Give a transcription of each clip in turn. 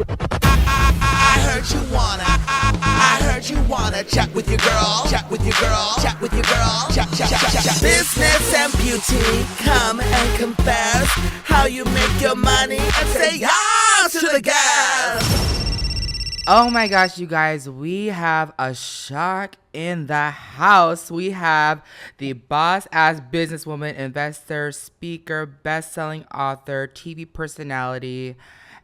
I heard you wanna chat with your girl, chat with your girl, chat with your girl, chat. Business and beauty, come and confess how you make your money and say yes to the gas. Oh my gosh, you guys, we have a shark in the house. We have the boss ass businesswoman, investor, speaker, best-selling author, TV personality,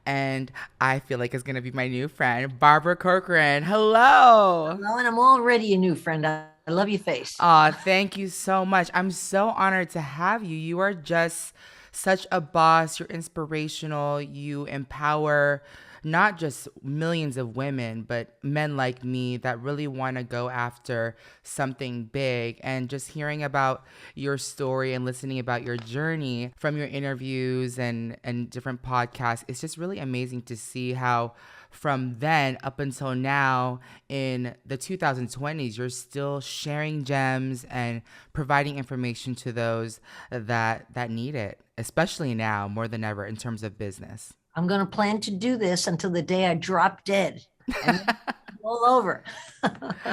and I feel like it's going to be my new friend, Barbara Corcoran. Hello. Hello, and I'm already a new friend. I love your face. Aw, thank you so much. I'm so honored to have you. You are just such a boss. You're inspirational. You empower not just millions of women, but men like me that really want to go after something big. And just hearing about your story and listening about your journey from your interviews and different podcasts, it's just really amazing to see how from then up until now in the 2020s, you're still sharing gems and providing information to those that need it, especially now more than ever in terms of business. I'm going to plan to do this until the day I drop dead. And then it's all over.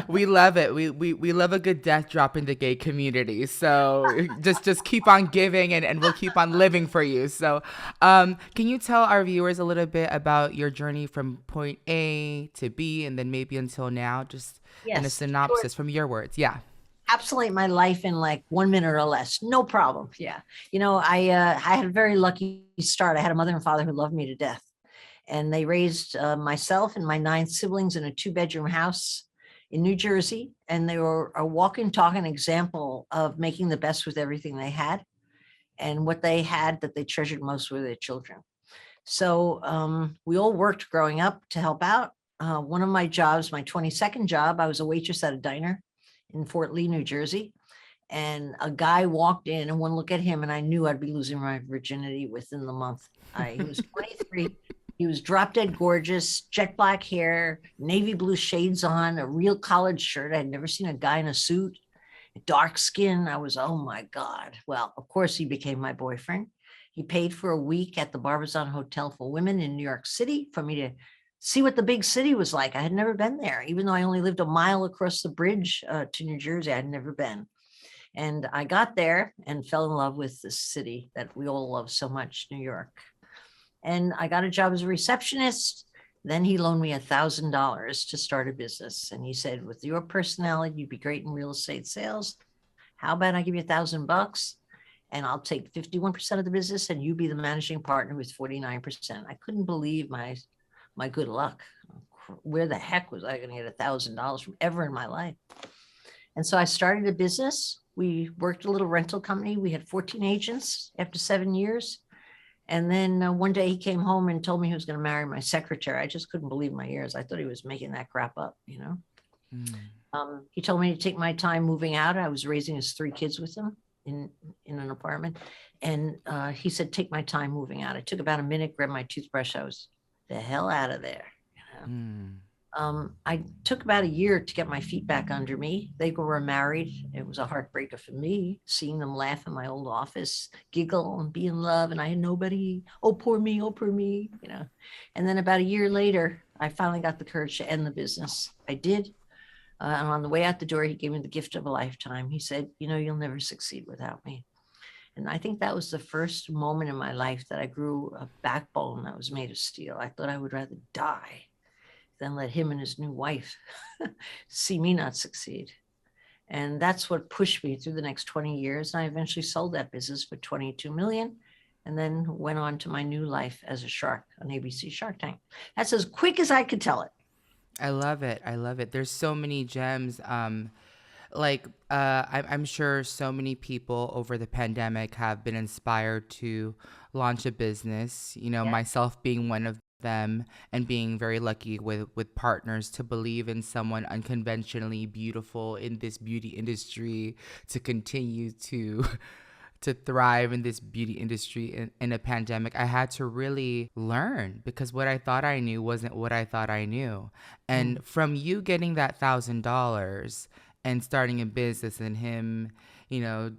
We love it. We love a good death drop in the gay community. So just keep on giving and we'll keep on living for you. So can you tell our viewers a little bit about your journey from point A to B and then maybe until now, just in a synopsis from your words? Yeah. Absolutely, my life in like 1 minute or less. No problem. Yeah. I had a very lucky start. I had a mother and father who loved me to death. And they raised myself and my 9 siblings in a 2-bedroom house in New Jersey. And they were a walking, talking example of making the best with everything they had. And what they had that they treasured most were their children. So we all worked growing up to help out. One of my jobs, my 22nd job, I was a waitress at a diner in Fort Lee, New Jersey. And a guy walked in and one look at him and I knew I'd be losing my virginity within the month. He was 23. He was drop dead gorgeous, jet black hair, navy blue shades on, a real collared shirt. I'd never seen a guy in a suit, dark skin. I was, oh my God. Well, of course he became my boyfriend. He paid for a week at the Barbizon Hotel for Women in New York City for me to see what the big city was like. I had never been there, even though I only lived a mile across the bridge to New Jersey. I'd never been. And I got there and fell in love with this city that we all love so much, New York. And I got a job as a receptionist. Then he loaned me $1,000 to start a business. And he said, with your personality, you'd be great in real estate sales. How about I give you $1,000 and I'll take 51% of the business and you be the managing partner with 49%. I couldn't believe my good luck. Where the heck was I going to get $1,000 from ever in my life? And so I started a business. We worked a little rental company. We had 14 agents after 7 years. And then one day he came home and told me he was going to marry my secretary. I just couldn't believe my ears. I thought he was making that crap up, He told me to take my time moving out. I was raising his 3 kids with him in an apartment. And he said, take my time moving out. I took about a minute, grabbed my toothbrush. I was the hell out of there. I took about a year to get my feet back under me. They were married. It was a heartbreaker for me, seeing them laugh in my old office, giggle and be in love. And I had nobody. Oh, poor me. Oh, poor me. And then about a year later, I finally got the courage to end the business. I did. And on the way out the door, he gave me the gift of a lifetime. He said, you'll never succeed without me. And I think that was the first moment in my life that I grew a backbone that was made of steel. I thought I would rather die than let him and his new wife see me not succeed. And that's what pushed me through the next 20 years. And I eventually sold that business for $22 million and then went on to my new life as a shark on ABC Shark Tank. That's as quick as I could tell it. I love it. I love it. There's so many gems. I'm sure so many people over the pandemic have been inspired to launch a business, myself being one of them and being very lucky with partners to believe in someone unconventionally beautiful in this beauty industry to continue to thrive in this beauty industry in a pandemic. I had to really learn because what I thought I knew wasn't what I thought I knew. And from you getting that $1,000 and starting a business and him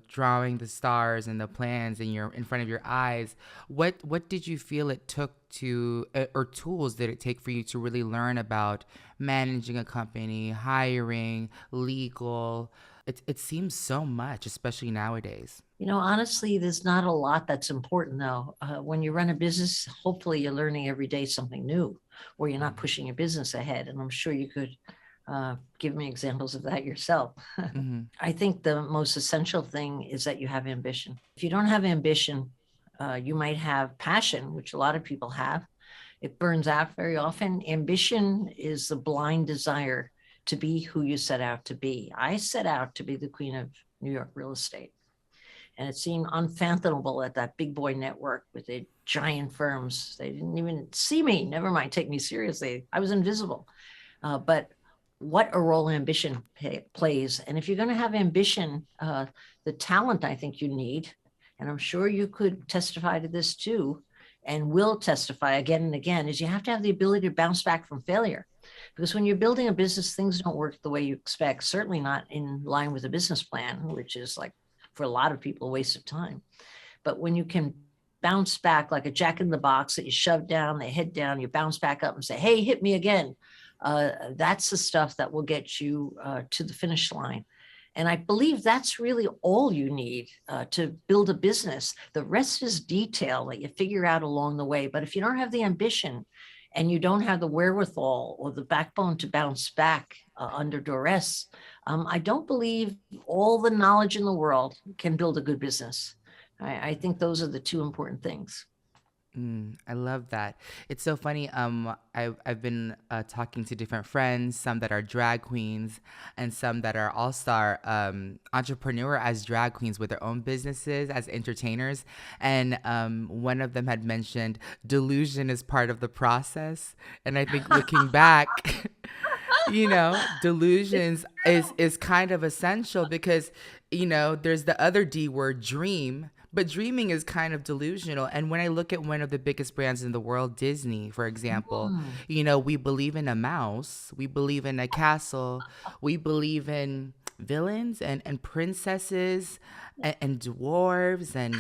drawing the stars and the plans in front of your eyes. What did you feel it took to, or tools did it take for you to really learn about managing a company, hiring, legal? It seems so much, especially nowadays. Honestly, there's not a lot that's important though. When you run a business, hopefully you're learning every day something new, or you're not pushing your business ahead. And I'm sure you could give me examples of that yourself. Mm-hmm. I think the most essential thing is that you have ambition. If you don't have ambition, you might have passion, which a lot of people have. It burns out very often. Ambition is the blind desire to be who you set out to be. I set out to be the queen of New York real estate. And it seemed unfathomable at that big boy network with the giant firms. They didn't even see me, never mind take me seriously. I was invisible. But what a role ambition plays. And if you're going to have ambition, the talent I think you need, and I'm sure you could testify to this too, and will testify again and again, is you have to have the ability to bounce back from failure. Because when you're building a business, things don't work the way you expect, certainly not in line with a business plan, which is like, for a lot of people, a waste of time. But when you can bounce back like a jack in the box that you shove down, they head down, you bounce back up and say, hey, hit me again. That's the stuff that will get you to the finish line. And I believe that's really all you need to build a business. The rest is detail that you figure out along the way. But if you don't have the ambition and you don't have the wherewithal or the backbone to bounce back under duress, I don't believe all the knowledge in the world can build a good business. I think those are the two important things. I love that. It's so funny. I've been talking to different friends, some that are drag queens and some that are all-star entrepreneur as drag queens with their own businesses as entertainers. And one of them had mentioned delusion is part of the process. And I think looking back, delusions is kind of essential because, there's the other D word, dream. But dreaming is kind of delusional. And when I look at one of the biggest brands in the world, Disney, for example, we believe in a mouse, we believe in a castle, we believe in villains and princesses and dwarves. And,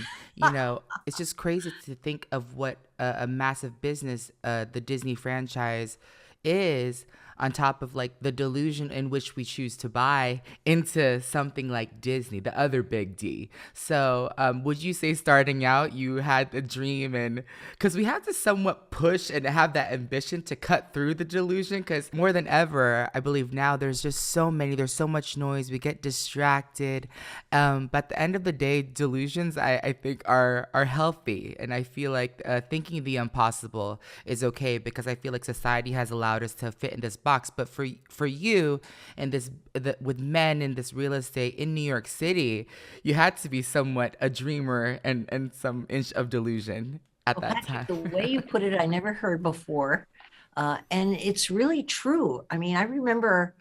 it's just crazy to think of what a massive business the Disney franchise is, on top of like the delusion in which we choose to buy into something like Disney, the other big D. So would you say starting out you had a dream, and because we have to somewhat push and have that ambition to cut through the delusion, because more than ever, I believe now there's so much noise, we get distracted. But at the end of the day, delusions I think are healthy. And I feel like thinking the impossible is okay, because I feel like society has allowed us to fit in this box. But for you and with men in this real estate in New York City, you had to be somewhat a dreamer and some inch of delusion at that Patrick, time. the way you put it, I never heard before. And it's really true. I mean, I remember,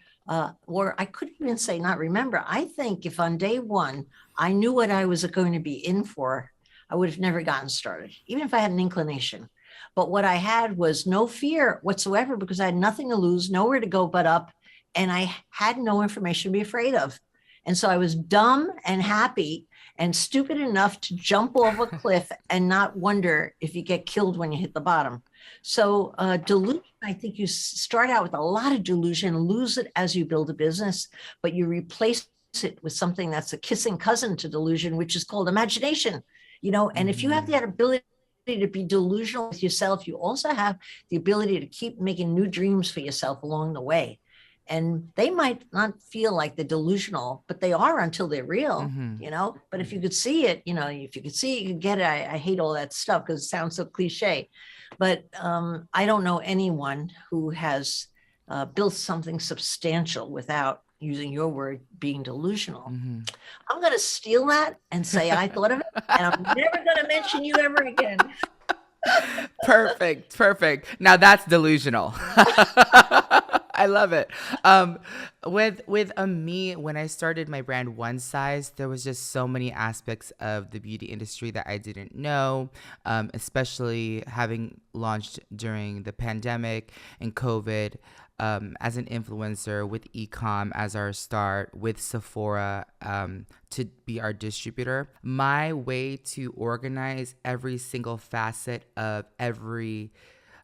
or I couldn't even say not remember. I think if on day one, I knew what I was going to be in for, I would have never gotten started, even if I had an inclination. But what I had was no fear whatsoever, because I had nothing to lose, nowhere to go but up. And I had no information to be afraid of. And so I was dumb and happy and stupid enough to jump off a cliff and not wonder if you get killed when you hit the bottom. So delusion, I think you start out with a lot of delusion, lose it as you build a business, but you replace it with something that's a kissing cousin to delusion, which is called imagination. And if you have that ability to be delusional with yourself, you also have the ability to keep making new dreams for yourself along the way. And they might not feel like they're delusional, but they are until they're real, But if you could see it, if you could see it, you could get it. I hate all that stuff because it sounds so cliche. But I don't know anyone who has built something substantial without, using your word, being delusional. I'm going to steal that and say I thought of it, and I'm never going to mention you ever again. Perfect. Now that's delusional. I love it. With me, when I started my brand One Size, there was just so many aspects of the beauty industry that I didn't know, especially having launched during the pandemic and COVID. As an influencer with ecom as our start, with Sephora to be our distributor, my way to organize every single facet of every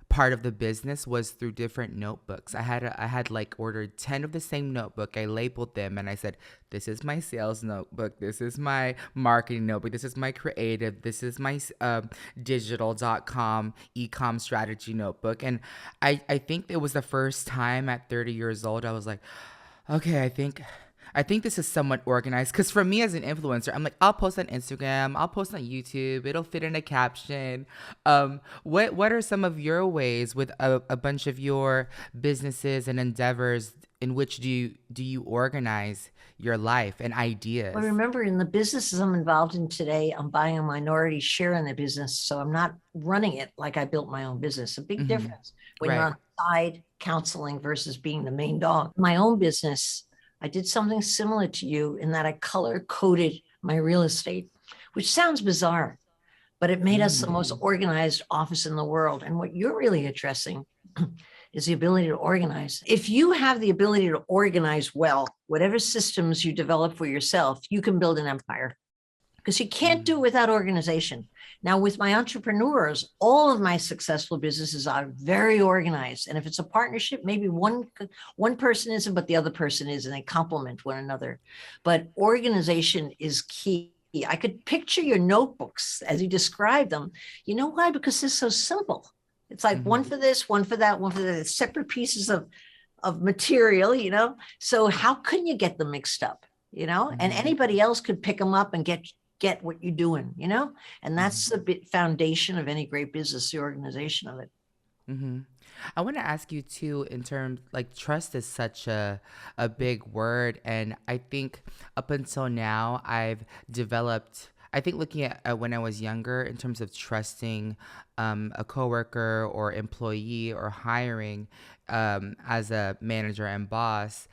part of the business was through different notebooks. I had like ordered 10 of the same notebook. I labeled them and I said, this is my sales notebook, this is my marketing notebook, this is my creative, this is my digital.com ecom strategy notebook. And I think it was the first time at 30 years old I was like, okay, I think this is somewhat organized, because for me as an influencer, I'm like, I'll post on Instagram, I'll post on YouTube, it'll fit in a caption. What are some of your ways with a bunch of your businesses and endeavors? In which do you organize your life and ideas? Well, remember, in the businesses I'm involved in today, I'm buying a minority share in the business. So I'm not running it like I built my own business. A big difference when you're Right. on the side counseling versus being the main dog. My own business, I did something similar to you in that I color coded my real estate, which sounds bizarre, but it made us the most organized office in the world. And what you're really addressing is the ability to organize. If you have the ability to organize well, whatever systems you develop for yourself, you can build an empire, because you can't do it without organization. Now, with my entrepreneurs, all of my successful businesses are very organized. And if it's a partnership, maybe one person isn't, but the other person is, and they complement one another. But organization is key. I could picture your notebooks as you describe them. You know why? Because they're so simple. It's like one for this, one for that, one for that, separate pieces of material, So how can you get them mixed up, And anybody else could pick them up and get what you're doing, And that's the foundation of any great business, the organization of it. I want to ask you too, in terms like trust is such a big word, and I think up until now I've developed. I think looking at when I was younger, in terms of trusting a coworker or employee or hiring as a manager and boss,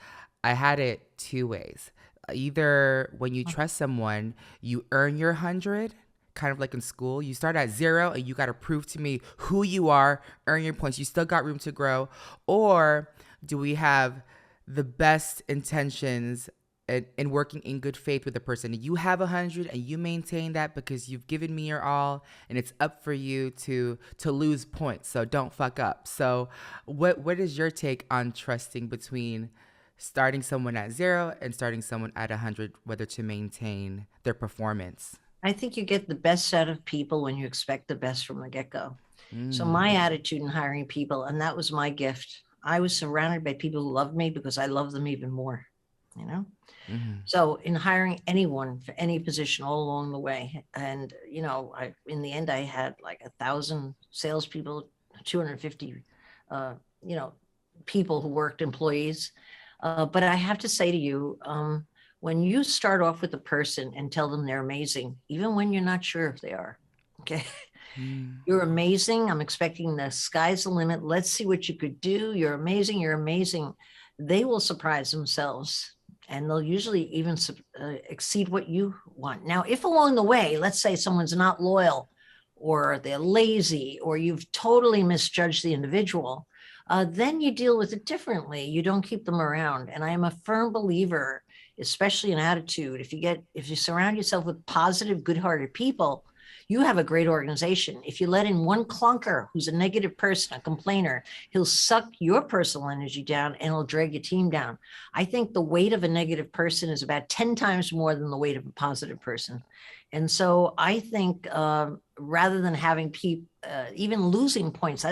I had it two ways. Either when you trust someone, you earn your 100, kind of like in school. You start at 0 and you got to prove to me who you are, earn your points. You still got room to grow. Or do we have the best intentions and working in good faith with the person? You have 100 and you maintain that because you've given me your all, and it's up for you to lose points. So don't fuck up. So what is your take on trusting between starting someone at 0 and starting someone at 100, whether to maintain their performance? I think you get the best out of people when you expect the best from the get-go. So my attitude in hiring people, and that was my gift, I was surrounded by people who loved me because I love them even more, So in hiring anyone for any position all along the way, and, in the end, I had like 1,000 salespeople, 250, people who worked, employees. But I have to say to you, when you start off with a person and tell them they're amazing, even when you're not sure if they are, okay, you're amazing. I'm expecting the sky's the limit. Let's see what you could do. You're amazing. You're amazing. They will surprise themselves, and they'll usually even exceed what you want. Now, if along the way, let's say someone's not loyal, or they're lazy, or you've totally misjudged the individual, then you deal with it differently. You don't keep them around. And I am a firm believer, especially in attitude, if you surround yourself with positive, good-hearted people, you have a great organization. If you let in one clunker who's a negative person, a complainer, he'll suck your personal energy down and he'll drag your team down. I think the weight of a negative person is about 10 times more than the weight of a positive person. And so I think rather than having people even losing points,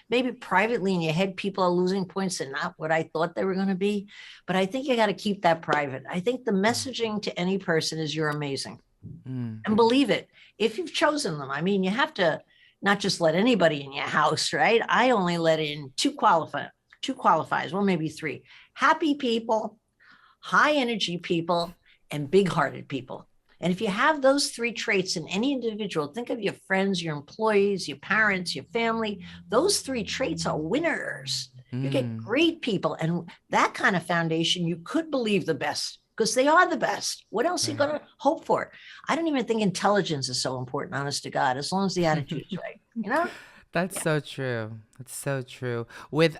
maybe privately in your head, people are losing points and not what I thought they were going to be. But I think you got to keep that private. I think the messaging to any person is you're amazing. And believe it, if you've chosen them. I mean, you have to not just let anybody in your house, right? I only let in two qualifiers, well, maybe 3. Happy people, high energy people, and big-hearted people. And if you have those 3 traits in any individual, think of your friends, your employees, your parents, your family, those 3 traits are winners. You get great people, and that kind of foundation, you could believe the best because they are the best. What else are you going to hope for? I don't even think intelligence is so important, honest to God, as long as the attitude is right, you know? That's Yeah. so true. That's so true. With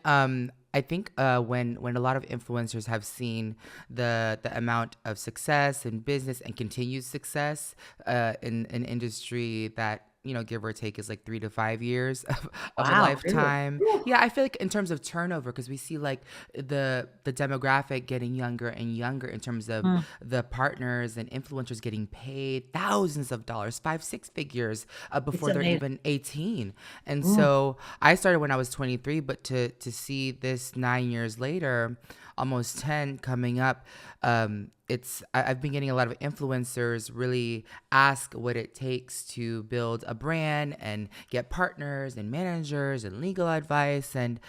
I think when a lot of influencers have seen the amount of success in business and continued success in an industry that, you know, give or take is like 3 to 5 years of a Wow, really? lifetime. Whew. Yeah, I feel like in terms of turnover, because we see like the demographic getting younger and younger in terms of Mm, the partners and influencers getting paid thousands of dollars, 5, 6 figures it's before they're amazing. even 18. And Mm, so I started when I was 23, but to see this 9 years later, almost 10 coming up, I've been getting a lot of influencers really ask what it takes to build a brand and get partners and managers and legal advice, and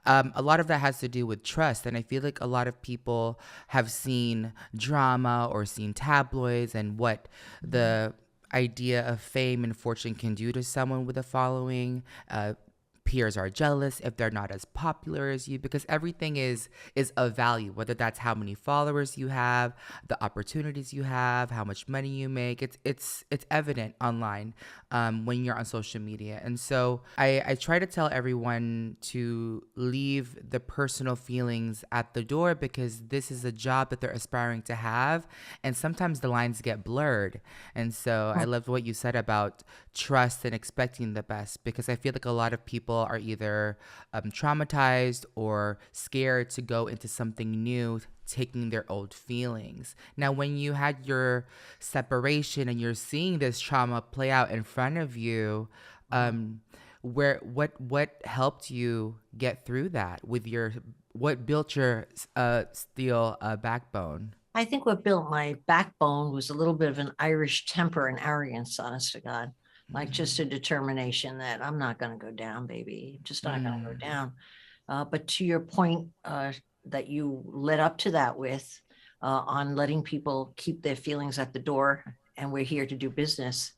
a lot of that has to do with trust. And I feel like a lot of people have seen drama or seen tabloids and what the idea of fame and fortune can do to someone with a following. Peers are jealous if they're not as popular as you, because everything is of value, whether that's how many followers you have, the opportunities you have, how much money you make. It's evident online when you're on social media. And so I try to tell everyone to leave the personal feelings at the door, because this is a job that they're aspiring to have, and sometimes the lines get blurred. And so I mm. loved what you said about trust and expecting the best, because I feel like a lot of people are either traumatized or scared to go into something new, taking their old feelings. Now, when you had your separation and you're seeing this trauma play out in front of you, um, what helped you get through that with your what built your steel backbone? I think what built my backbone was a little bit of an Irish temper and arrogance, honest to God. Like just a determination that I'm not going to go down, baby. I'm just not going to go Mm, down. But to your point that you led up to that with on letting people keep their feelings at the door, and we're here to do business,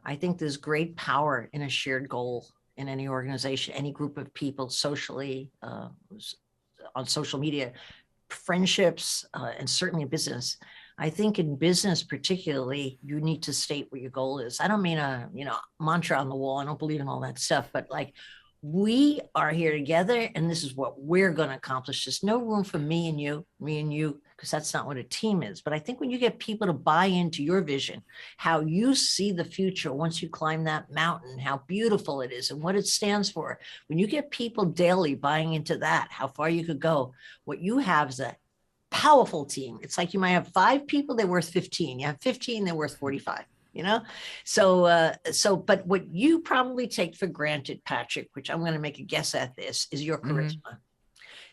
I think there's great power in a shared goal in any organization, any group of people socially, on social media, friendships, and certainly business. I think in business, particularly, you need to state what your goal is. I don't mean a mantra on the wall. I don't believe in all that stuff, but like we are here together, and this is what we're going to accomplish. There's no room for me and you, because that's not what a team is. But I think when you get people to buy into your vision, how you see the future once you climb that mountain, how beautiful it is, and what it stands for, when you get people daily buying into that, how far you could go, what you have is a powerful team. It's like you might have 5 people, they're worth 15. You have 15, they're worth 45. You know, but what you probably take for granted, Patrick, which I'm going to make a guess at this, is your mm-hmm, charisma.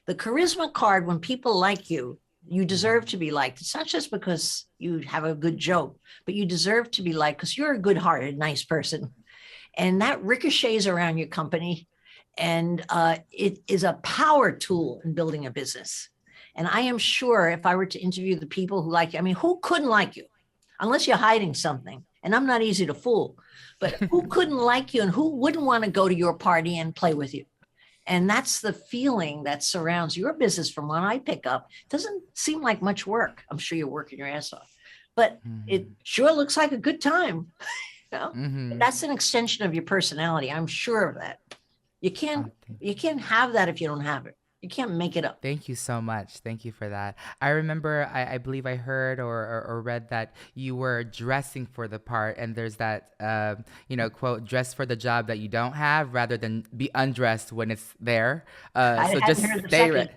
The charisma card, when people like you deserve to be liked. It's not just because you have a good joke, but you deserve to be liked because you're a good-hearted, nice person, and that ricochets around your company, and it is a power tool in building a business. And I am sure if I were to interview the people who like you, I mean, who couldn't like you unless you're hiding something? And I'm not easy to fool, but who couldn't like you and who wouldn't want to go to your party and play with you? And that's the feeling that surrounds your business from what I pick up. It doesn't seem like much work. I'm sure you're working your ass off, but it mm-hmm, sure looks like a good time. You know? mm-hmm. That's an extension of your personality. I'm sure of that. You can't Oh, thank you can't have that if you don't have it. You can't make it up. Thank you so much. Thank you for that. I remember, I believe I heard or read that you were dressing for the part, and there's that, quote, dress for the job that you don't have rather than be undressed when it's there. I So hadn't just heard the stay second. ready.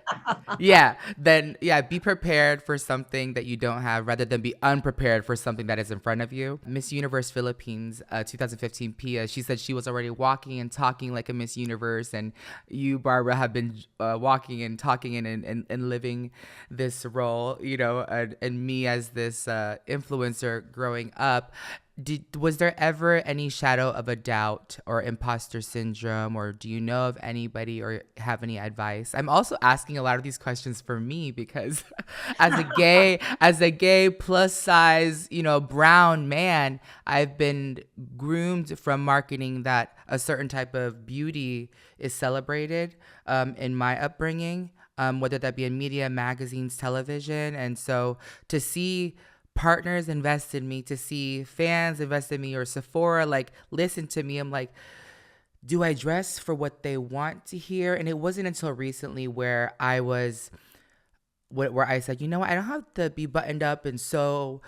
Yeah, then, yeah, be prepared for something that you don't have rather than be unprepared for something that is in front of you. Miss Universe Philippines 2015 Pia, she said she was already walking and talking like a Miss Universe, and you, Barbara, have been walking and talking and living this role, and me as this influencer growing up. Was there ever any shadow of a doubt or imposter syndrome, or do you know of anybody or have any advice? I'm also asking a lot of these questions for me because as a gay plus size, brown man, I've been groomed from marketing that a certain type of beauty is celebrated in my upbringing, whether that be in media, magazines, television. And so to see partners invest in me, to see fans invest in me, or Sephora like listen to me, I'm like, do I dress for what they want to hear? And it wasn't until recently where I said, you know what, I don't have to be buttoned up and so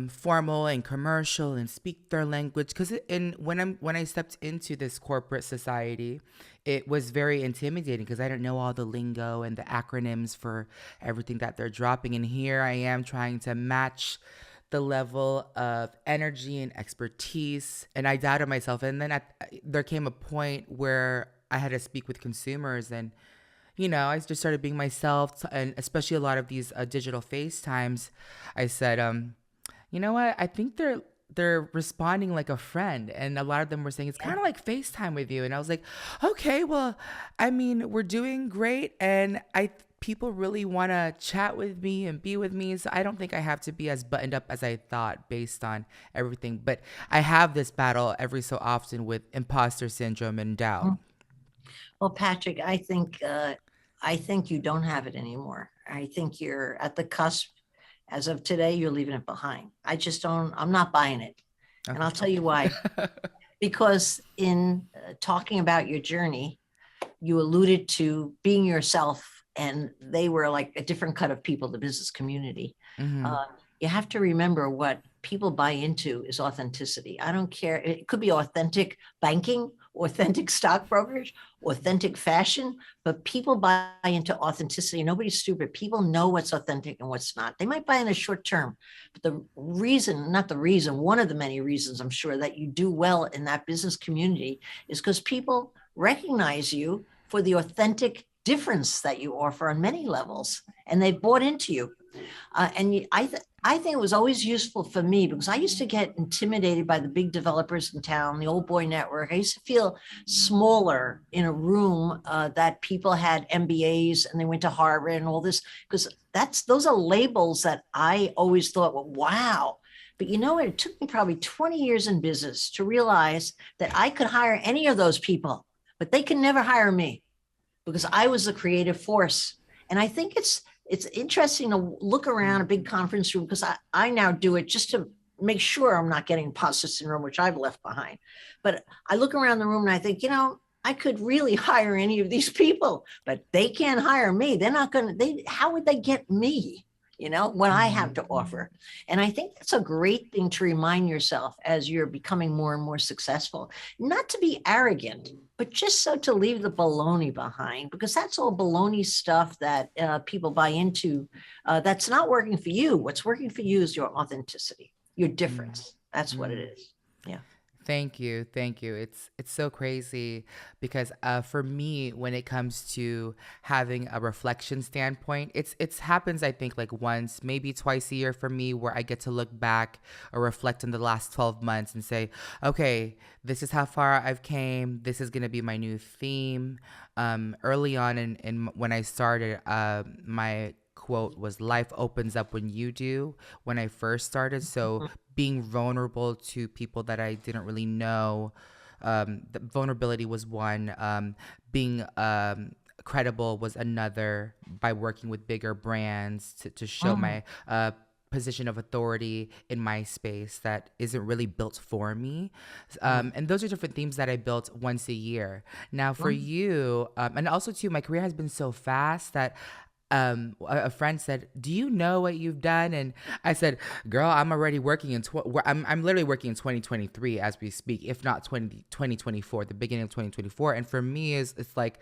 formal and commercial and speak their language. Because when I stepped into this corporate society, it was very intimidating because I didn't know all the lingo and the acronyms for everything that they're dropping. And here I am trying to match the level of energy and expertise, and I doubted myself. And then there came a point where I had to speak with consumers, and I just started being myself, and especially a lot of these digital FaceTimes. I said, you know what? I think they're responding like a friend, and a lot of them were saying it's kind of like FaceTime with you. And I was like, okay, well, I mean, we're doing great, and people really want to chat with me and be with me. So I don't think I have to be as buttoned up as I thought based on everything. But I have this battle every so often with imposter syndrome and doubt. Well, Patrick, I think you don't have it anymore. I think you're at the cusp. As of today, you're leaving it behind. I'm not buying it. Okay. And I'll tell you why. Because in talking about your journey, you alluded to being yourself, and they were like a different cut of people, the business community. Mm-hmm. You have to remember what people buy into is authenticity. I don't care. It could be authentic banking, authentic stock brokerage, authentic fashion, but people buy into authenticity. Nobody's stupid. People know what's authentic and what's not. They might buy in the short term, but one of the many reasons I'm sure that you do well in that business community is because people recognize you for the authentic difference that you offer on many levels, and they bought into you. I think it was always useful for me because I used to get intimidated by the big developers in town, the old boy network. I used to feel smaller in a room that people had MBAs and they went to Harvard and all this, because those are labels that I always thought, well, wow. But it took me probably 20 years in business to realize that I could hire any of those people, but they can never hire me because I was the creative force. And I think it's interesting to look around a big conference room, because I now do it just to make sure I'm not getting imposter syndrome, which I've left behind. But I look around the room and I think, I could really hire any of these people, but they can't hire me. They're not going to, how would they get me? What I have to offer. And I think that's a great thing to remind yourself as you're becoming more and more successful, not to be arrogant, but just so to leave the baloney behind, because that's all baloney stuff that people buy into. That's not working for you. What's working for you is your authenticity, your difference. That's what it is. Yeah. Thank you. It's so crazy because for me, when it comes to having a reflection standpoint, it's happens, I think, like once, maybe twice a year for me, where I get to look back or reflect on the last 12 months and say, okay, this is how far I've came. This is going to be my new theme. Early on in when I started, my quote was, life opens up when you do, when I first started. So being vulnerable to people that I didn't really know, the vulnerability was one. Being credible was another, by working with bigger brands to show my position of authority in my space that isn't really built for me. And those are different themes that I built once a year. Now for you, and also too, my career has been so fast that a friend said, do you know what you've done? And I said, girl, I'm already working I'm literally working in 2023 as we speak, if not 2024, the beginning of 2024. And for me, it's like,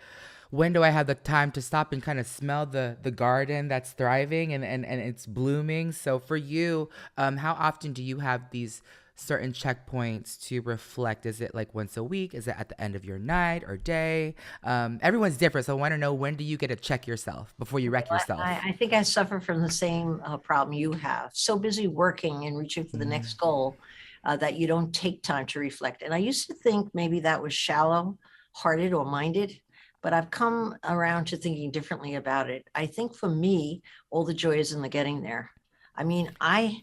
when do I have the time to stop and kind of smell the garden that's thriving and it's blooming? So for you, how often do you have these certain checkpoints to reflect? Is it like once a week? Is it at the end of your night or day? Everyone's different. So I want to know, when do you get to check yourself before you wreck yourself? I think I suffer from the same problem you have. So busy working and reaching for the next goal that you don't take time to reflect. And I used to think maybe that was shallow hearted or minded, but I've come around to thinking differently about it. I think for me, all the joy is in the getting there. I mean, I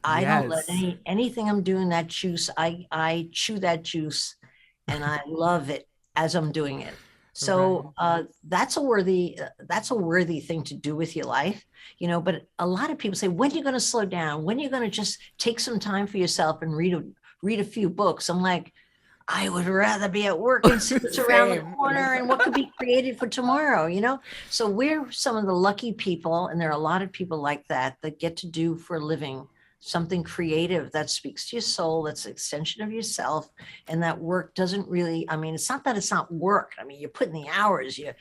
don't let Yes. anything I'm doing that juice. I chew that juice, and I love it as I'm doing it. Right. So that's a worthy thing to do with your life, you know. But a lot of people say, when are you going to slow down? When are you going to just take some time for yourself and read a few books? I'm like, I would rather be at work and see what's around the Same. corner and what could be created for tomorrow, you know? So we're some of the lucky people, and there are a lot of people like that that get to do for a living something creative that speaks to your soul, that's an extension of yourself. And that work doesn't really, I mean, it's not that it's not work. I mean, you put in the hours, you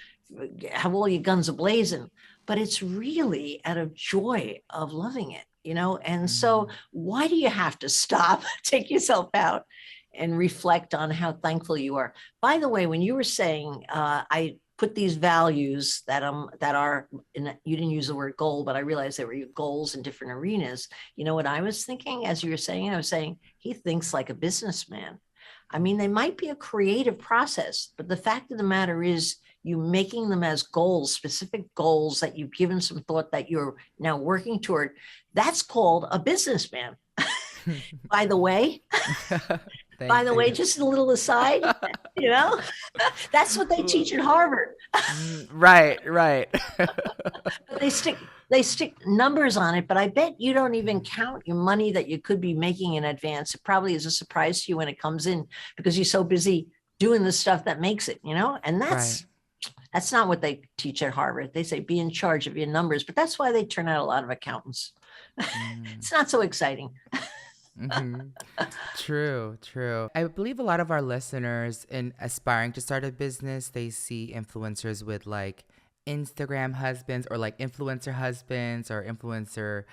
have all your guns ablazing, but it's really out of joy of loving it, you know? And so why do you have to stop, take yourself out and reflect on how thankful you are? By the way, when you were saying, I put these values that are in, you didn't use the word goal, but I realized they were your goals in different arenas. You know what I was thinking as you were saying? I was saying he thinks like a businessman. I mean, they might be a creative process, but the fact of the matter is you making them as goals, specific goals that you've given some thought that you're now working toward. That's called a businessman. By the way, Thank you. just a little aside, you know, that's what they teach at Harvard. Right, right. But they stick numbers on it, but I bet you don't even count your money that you could be making in advance. It probably is a surprise to you when it comes in because you're so busy doing the stuff that makes it, you know? And Right. that's not what they teach at Harvard. They say be in charge of your numbers, but that's why they turn out a lot of accountants. It's not so exciting. Hmm. True, true. I believe a lot of our listeners in aspiring to start a business, they see influencers with like Instagram husbands or like influencer husbands or influencer,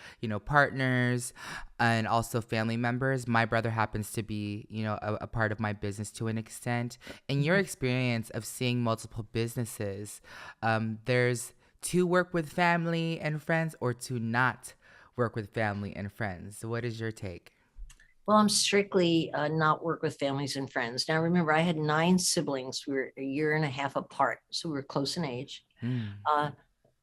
partners and also family members. My brother happens to be, a part of my business to an extent. In your experience of seeing multiple businesses, there's to work with family and friends or to not work with family and friends. What is your take? Well, I'm strictly not work with families and friends. Now, remember, I had 9 siblings. We were a year and a half apart, so we were close in age. Mm. Uh,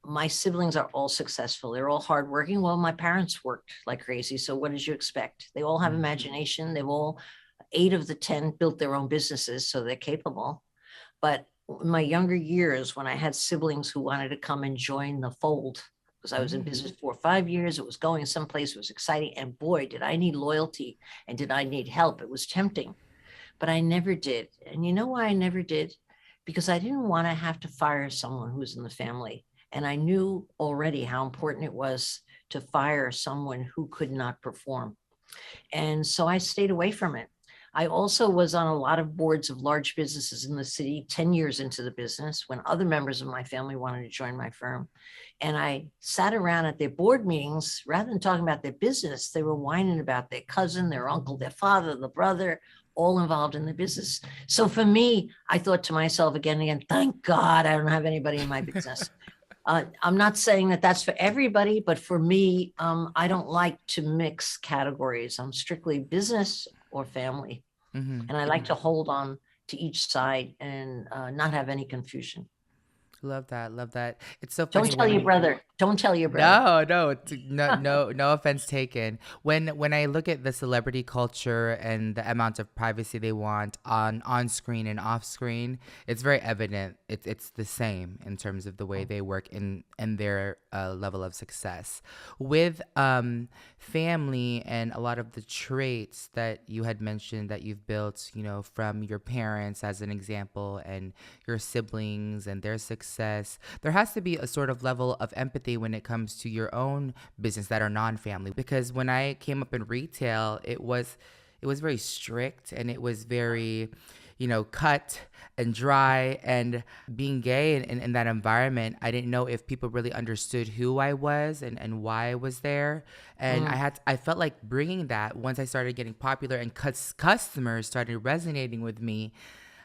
my siblings are all successful. They're all hardworking. Well, my parents worked like crazy. So what did you expect? They all have Mm. imagination. They've all, 8 of the 10 built their own businesses, so they're capable. But in my younger years, when I had siblings who wanted to come and join the fold, because I was in Mm. business 4 or 5 years, it was going someplace, it was exciting. And boy, did I need loyalty and did I need help. It was tempting, but I never did. And you know why I never did? Because I didn't want to have to fire someone who was in the family. And I knew already how important it was to fire someone who could not perform. And so I stayed away from it. I also was on a lot of boards of large businesses in the city, 10 years into the business, when other members of my family wanted to join my firm. And I sat around at their board meetings, rather than talking about their business, they were whining about their cousin, their uncle, their father, the brother, all involved in the business. So for me, I thought to myself again and again, thank God I don't have anybody in my business. I'm not saying that that's for everybody, but for me, I don't like to mix categories. I'm strictly business or family. Hmm. And I like to hold on to each side and not have any confusion. Love that. Love that. It's so Don't funny tell your when brother. Don't tell your brother. no, no, no offense taken. When I look at the celebrity culture and the amount of privacy they want on screen and off screen, it's very evident. It's the same in terms of the way they work in their level of success with family and a lot of the traits that you had mentioned that you've built, from your parents as an example and your siblings and their success. There has to be a sort of level of empathy when it comes to your own business that are non-family, because when I came up in retail, it was very strict and it was very cut and dry. And being gay in that environment, I didn't know if people really understood who I was and why I was there. And Mm. I felt like bringing that once I started getting popular and customers started resonating with me.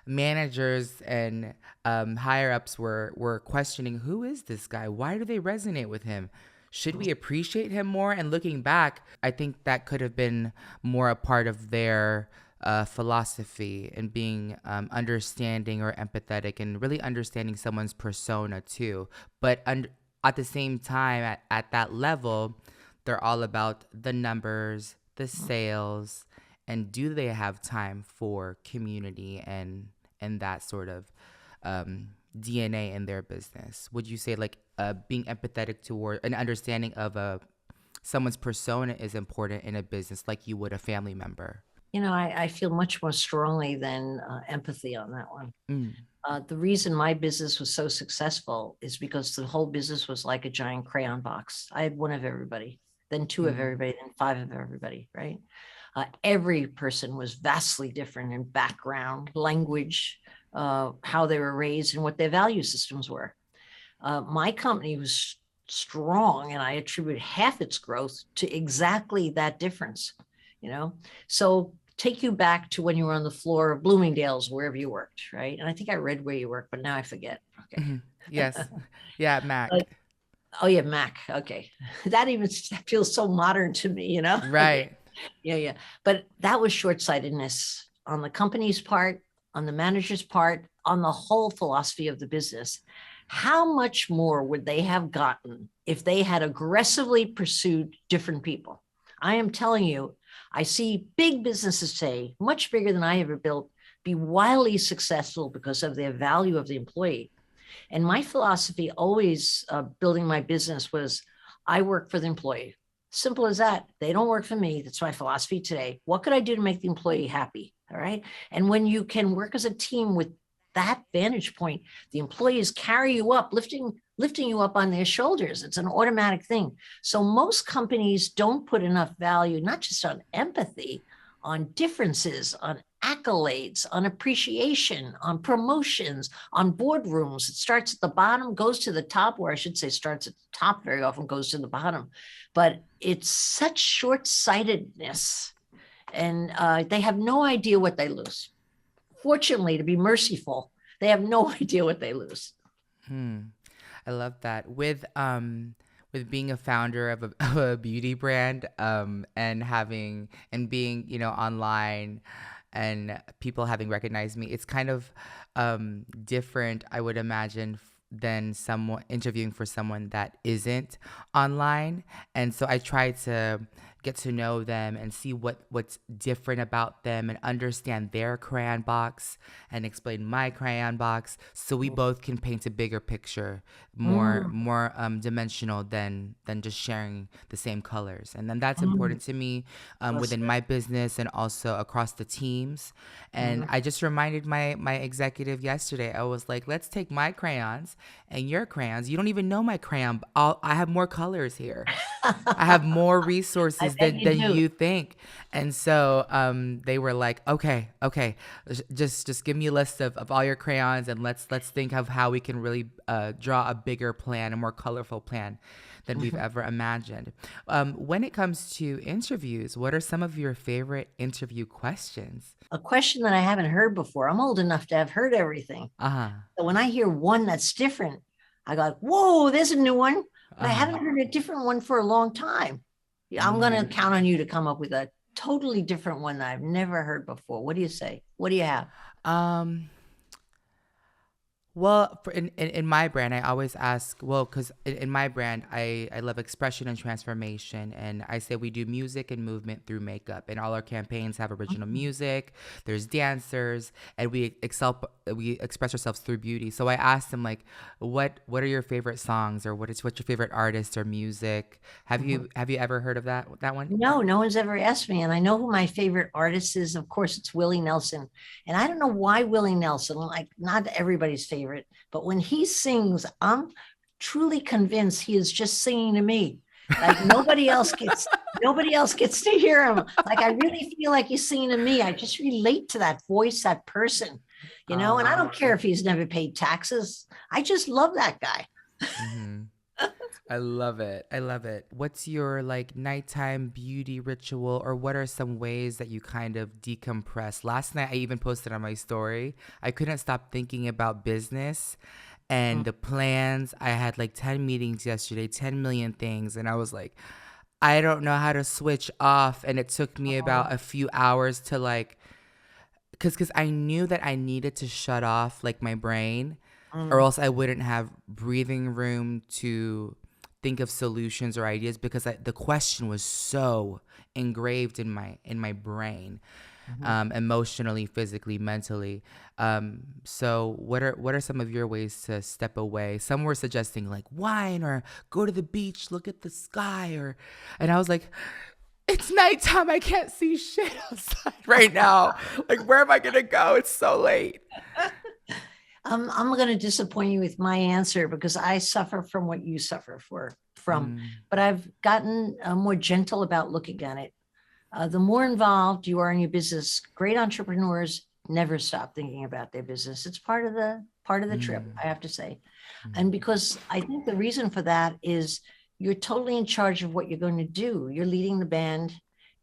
Managers and higher ups were questioning, who is this guy? Why do they resonate with him? should we appreciate him more? And looking back, I think that could have been more a part of their philosophy and being understanding or empathetic and really understanding someone's persona too. But at the same time, at that level, they're all about the numbers, the sales, and do they have time for community and that sort of DNA in their business? Would you say like being empathetic toward an understanding of someone's persona is important in a business like you would a family member? I feel much more strongly than empathy on that one. Mm. The reason my business was so successful is because the whole business was like a giant crayon box. I had one of everybody, then two of everybody, then five of everybody, right? Every person was vastly different in background, language, how they were raised, and what their value systems were. My company was strong, and I attribute half its growth to exactly that difference. So take you back to when you were on the floor of Bloomingdale's, wherever you worked, right? And I think I read where you worked, but now I forget. Okay. Mhm. Yes. Yeah, Mac. Oh yeah, Mac. Okay. That even feels so modern to me, Right. Yeah. But that was short-sightedness on the company's part, on the manager's part, on the whole philosophy of the business. How much more would they have gotten if they had aggressively pursued different people? I am telling you, I see big businesses today, much bigger than I ever built, be wildly successful because of their value of the employee. And my philosophy always building my business was I work for the employee. Simple as that. They don't work for me. That's my philosophy today. What could I do to make the employee happy? All right. And when you can work as a team with that vantage point, the employees carry you up, lifting you up on their shoulders. It's an automatic thing. So most companies don't put enough value, not just on empathy, on differences, on accolades, on appreciation, on promotions, on boardrooms. It starts at the bottom, goes to the top, or I should say starts at the top, very often goes to the bottom. But it's such short-sightedness, and they have no idea what they lose. Fortunately, to be merciful, they have no idea what they lose. I love that. With being a founder of of a beauty brand, and being, online and people having recognized me, it's kind of different, I would imagine, than someone interviewing for someone that isn't online. And so I try to get to know them and see what's different about them and understand their crayon box and explain my crayon box so we both can paint a bigger picture, more dimensional than just sharing the same colors. And then that's important to me within my business and also across the teams. And I just reminded my executive yesterday, I was like, let's take my crayons and your crayons. You don't even know my crayon. I have more colors here. I have more resources than you think. And so they were like, okay, just give me a list of all your crayons and let's think of how we can really draw a bigger plan, a more colorful plan than we've ever imagined. When it comes to interviews, what are some of your favorite interview questions? A question that I haven't heard before. I'm old enough to have heard everything. So when I hear one that's different, I go, whoa, there's a new one. But I haven't heard a different one for a long time. I'm going to count on you to come up with a totally different one that I've never heard before. What do you say? What do you have? Well, in my brand, I always ask, because in my brand, I love expression and transformation. And I say we do music and movement through makeup. And all our campaigns have original music, there's dancers, and we express ourselves through beauty. So I asked them, like, what are your favorite songs, or what's your favorite artist or music? Have you ever heard of that one? No one's ever asked me. And I know who my favorite artist is. Of course, it's Willie Nelson. And I don't know why Willie Nelson, like not everybody's favorite, but when he sings, I'm truly convinced he is just singing to me. Like nobody else gets to hear him. Like I really feel like he's singing to me. I just relate to that voice, that person, and I don't care if he's never paid taxes. I just love that guy. I love it. What's your nighttime beauty ritual, or what are some ways that you kind of decompress? Last night I even posted on my story, I couldn't stop thinking about business and the plans. I had like 10 meetings yesterday, 10 million things. And I was like, I don't know how to switch off. And it took me about a few hours to like, because I knew that I needed to shut off like my brain, or else I wouldn't have breathing room to think of solutions or ideas, because the question was so engraved in my brain, emotionally, physically, mentally. So what are some of your ways to step away? Some were suggesting like wine or go to the beach, look at the sky, and I was like, it's nighttime. I can't see shit outside right now. Like, where am I gonna go? It's so late. I'm going to disappoint you with my answer because I suffer from what you suffer from, but I've gotten more gentle about looking at it. The more involved you are in your business, great entrepreneurs never stop thinking about their business. It's part of the trip, I have to say. And because I think the reason for that is you're totally in charge of what you're going to do. You're leading the band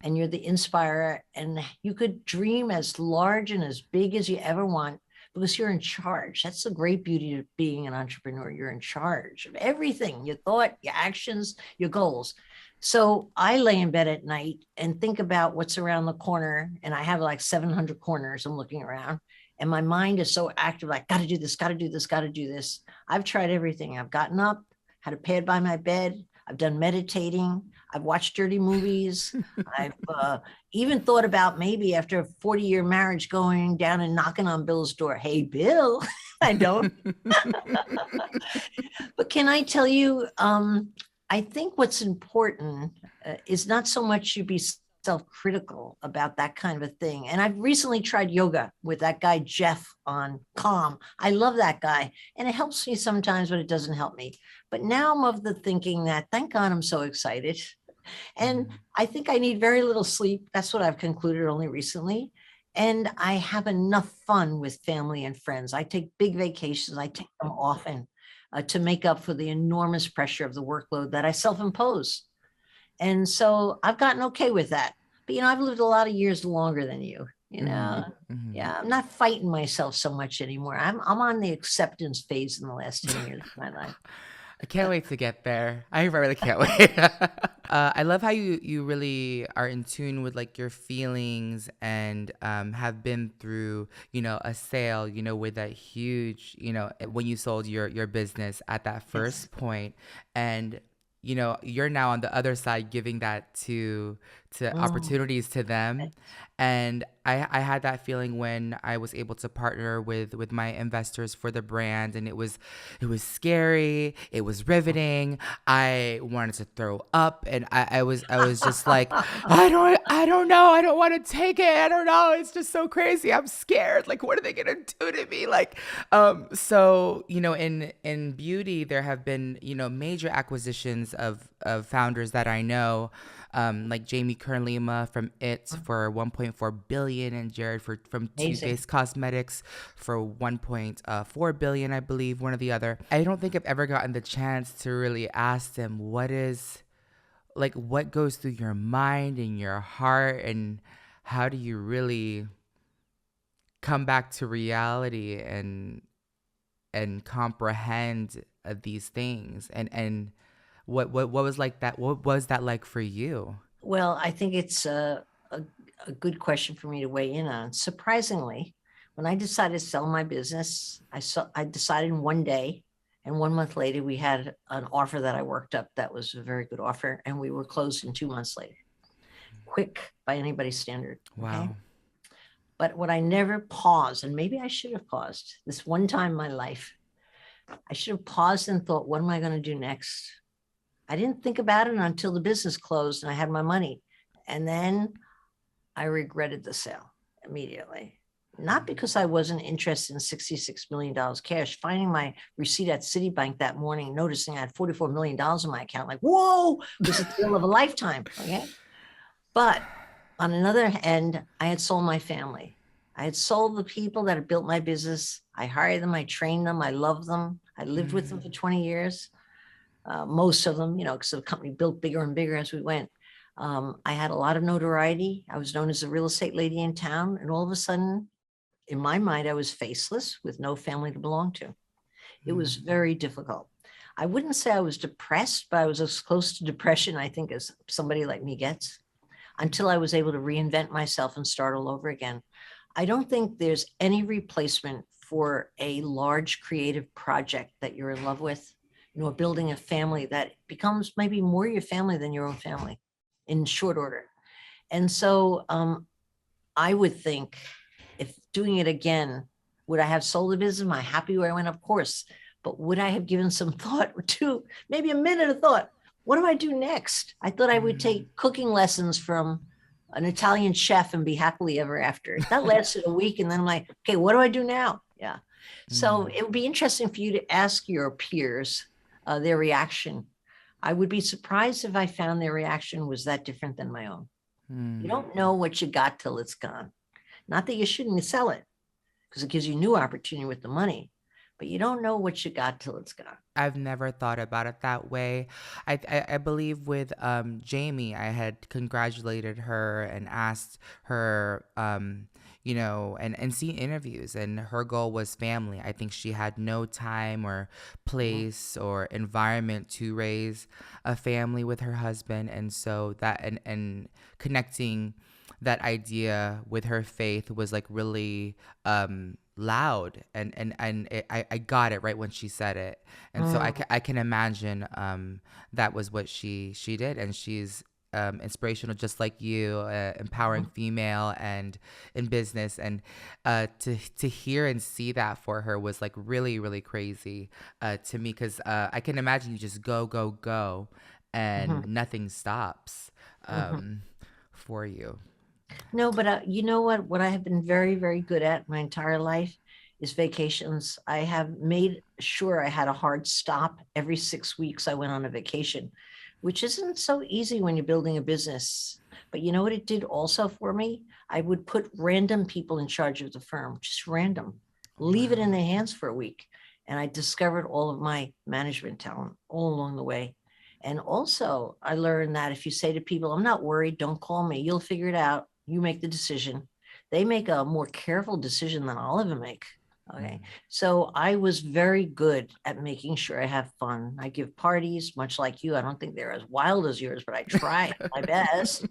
and you're the inspirer, and you could dream as large and as big as you ever want because you're in charge. That's the great beauty of being an entrepreneur. You're in charge of everything, your thought, your actions, your goals. So I lay in bed at night and think about what's around the corner. And I have like 700 corners I'm looking around. And my mind is so active, like, got to do this, got to do this, got to do this. I've tried everything. I've gotten up, had a pad by my bed. I've done meditating. I've watched dirty movies. I've even thought about maybe after a 40-year marriage going down and knocking on Bill's door. Hey, Bill, I don't. But can I tell you, I think what's important is not so much you be self-critical about that kind of a thing. And I've recently tried yoga with that guy, Jeff, on Calm. I love that guy. And it helps me sometimes, but it doesn't help me. But now I'm of the thinking that, thank God I'm so excited. And I think I need very little sleep. That's what I've concluded only recently. And I have enough fun with family and friends. I take big vacations. I take them often to make up for the enormous pressure of the workload that I self-impose. And so I've gotten okay with that. But, I've lived a lot of years longer than you, Yeah, I'm not fighting myself so much anymore. I'm on the acceptance phase in the last 10 years of my life. I can't wait to get there. I really can't wait. I love how you really are in tune with like your feelings and have been through, a sale, with that huge, when you sold your business at that first point. And you're now on the other side giving that to opportunities to them. And I had that feeling when I was able to partner with my investors for the brand, and it was scary, it was riveting. I wanted to throw up, and I was just like, I don't know, I don't want to take it, I don't know, it's just so crazy, I'm scared, like what are they gonna do to me? Like so in beauty there have been major acquisitions of founders that I know, like Jamie Kern-Lima from It for 1.4 billion, and Jared from Too Faced Cosmetics for 1.4 billion, I believe, one or the other. I don't think I've ever gotten the chance to really ask them what goes through your mind and your heart, and how do you really come back to reality and comprehend these things, and what was like that? What was that like for you? Well, I think it's a good question for me to weigh in on. Surprisingly, when I decided to sell my business, I decided in one day, and 1 month later, we had an offer that I worked up that was a very good offer, and we were closed in 2 months later. Quick by anybody's standard. Wow. Okay? But what I never paused, and maybe I should have paused this one time in my life, I should have paused and thought, what am I going to do next? I didn't think about it until the business closed and I had my money. And then I regretted the sale immediately. Not because I wasn't interested in $66 million cash. Finding my receipt at Citibank that morning, noticing I had $44 million in my account, like, whoa, it was a deal of a lifetime. Okay. But on another end, I had sold my family. I had sold the people that had built my business. I hired them. I trained them. I loved them. I lived with them for 20 years. Most of them, because the company built bigger and bigger as we went. I had a lot of notoriety. I was known as the real estate lady in town. And all of a sudden, in my mind, I was faceless with no family to belong to. It was very difficult. I wouldn't say I was depressed, but I was as close to depression, I think, as somebody like me gets, until I was able to reinvent myself and start all over again. I don't think there's any replacement for a large creative project that you're in love with, building a family that becomes maybe more your family than your own family in short order. And so I would think, if doing it again, would I have sold the business? Am I happy where I went? Of course. But would I have given some thought to, maybe a minute of thought, what do I do next? I thought I would take cooking lessons from an Italian chef and be happily ever after. That lasted a week. And then I'm like, okay, what do I do now? Yeah. So it would be interesting for you to ask your peers their reaction. I would be surprised if I found their reaction was that different than my own. You don't know what you got till it's gone. Not that you shouldn't sell it, because it gives you new opportunity with the money, but you don't know what you got till it's gone. I've never thought about it that way. I believe with Jamie, I had congratulated her and asked her, and seen interviews, and her goal was family. I think she had no time or place or environment to raise a family with her husband. And so that, and connecting that idea with her faith was like really loud, I got it right when she said it. And so I can imagine that was what she did. And she's inspirational, just like you, empowering female and in business. And to hear and see that for her was like really, really crazy to me, because I can imagine you just go and nothing stops for you. No, but you know what I have been very, very good at my entire life is vacations. I have made sure I had a hard stop. Every 6 weeks I went on a vacation, which isn't so easy when you're building a business. But you know what it did also for me? I would put random people in charge of the firm, just random, leave it in their hands for a week. And I discovered all of my management talent all along the way. And also I learned that if you say to people, I'm not worried, don't call me, you'll figure it out. You make the decision. They make a more careful decision than I'll ever make. Okay. So I was very good at making sure I have fun. I give parties, much like you. I don't think they're as wild as yours, but I try my best.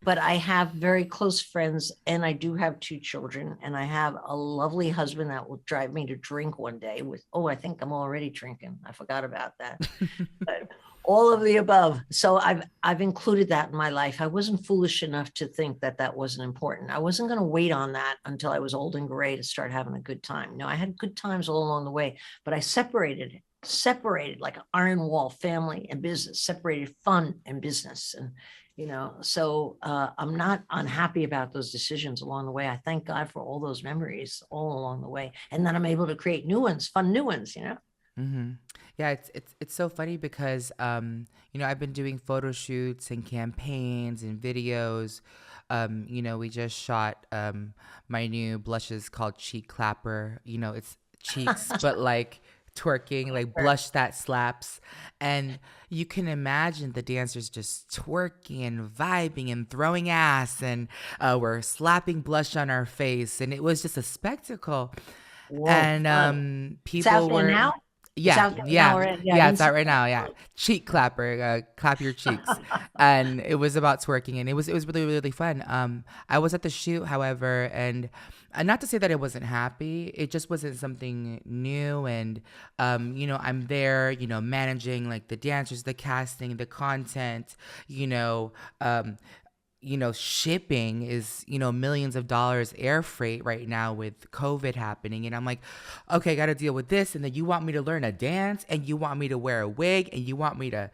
But I have very close friends, and I do have 2 children, and I have a lovely husband that will drive me to drink one day with, I think I'm already drinking. I forgot about that. But all of the above. So I've included that in my life. I wasn't foolish enough to think that that wasn't important. I wasn't going to wait on that until I was old and gray to start having a good time. No, I had good times all along the way, but I separated like an iron wall, family and business, separated fun and business. And, so I'm not unhappy about those decisions along the way. I thank God for all those memories all along the way. And then I'm able to create new ones, fun new ones, Mm-hmm. Yeah, it's so funny because I've been doing photo shoots and campaigns and videos. We just shot my new blushes called Cheek Clapper. It's cheeks, but like twerking, like blush that slaps. And you can imagine the dancers just twerking and vibing and throwing ass, and we're slapping blush on our face, and it was just a spectacle. Whoa, And fun. It's people out there were. now? Yeah, It's out there now yeah, already? yeah, it's out right now. Yeah, cheek clapper, clap your cheeks, and it was about twerking, and it was really, really fun. I was at the shoot, however, and not to say that I wasn't happy, it just wasn't something new, and I'm there, managing like the dancers, the casting, the content, shipping is, millions of dollars air freight right now with COVID happening. And I'm like, okay, I got to deal with this. And then you want me to learn a dance, and you want me to wear a wig, and you want me to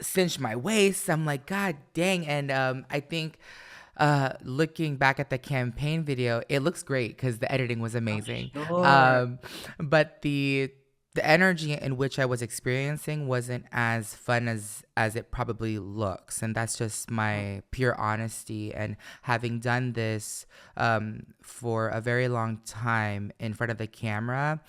cinch my waist. I'm like, God dang. And I think looking back at the campaign video, it looks great because the editing was amazing. Sure. But the energy in which I was experiencing wasn't as fun as it probably looks. And that's just my pure honesty. And having done this for a very long time in front of the camera,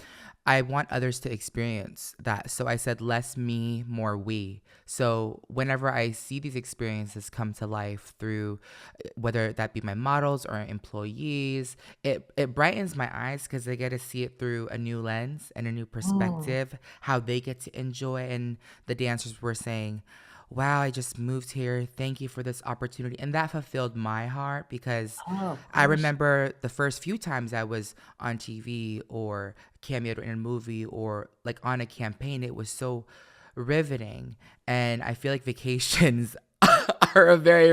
I want others to experience that. So I said less me, more we. So whenever I see these experiences come to life through whether that be my models or employees, it brightens my eyes because they get to see it through a new lens and a new Mm. perspective, how they get to enjoy. And the dancers were saying, wow, I just moved here. Thank you for this opportunity. And that fulfilled my heart because Oh, of I course. remember the first few times I was on TV or cameoed in a movie or like on a campaign, it was so riveting. And I feel like vacations are a very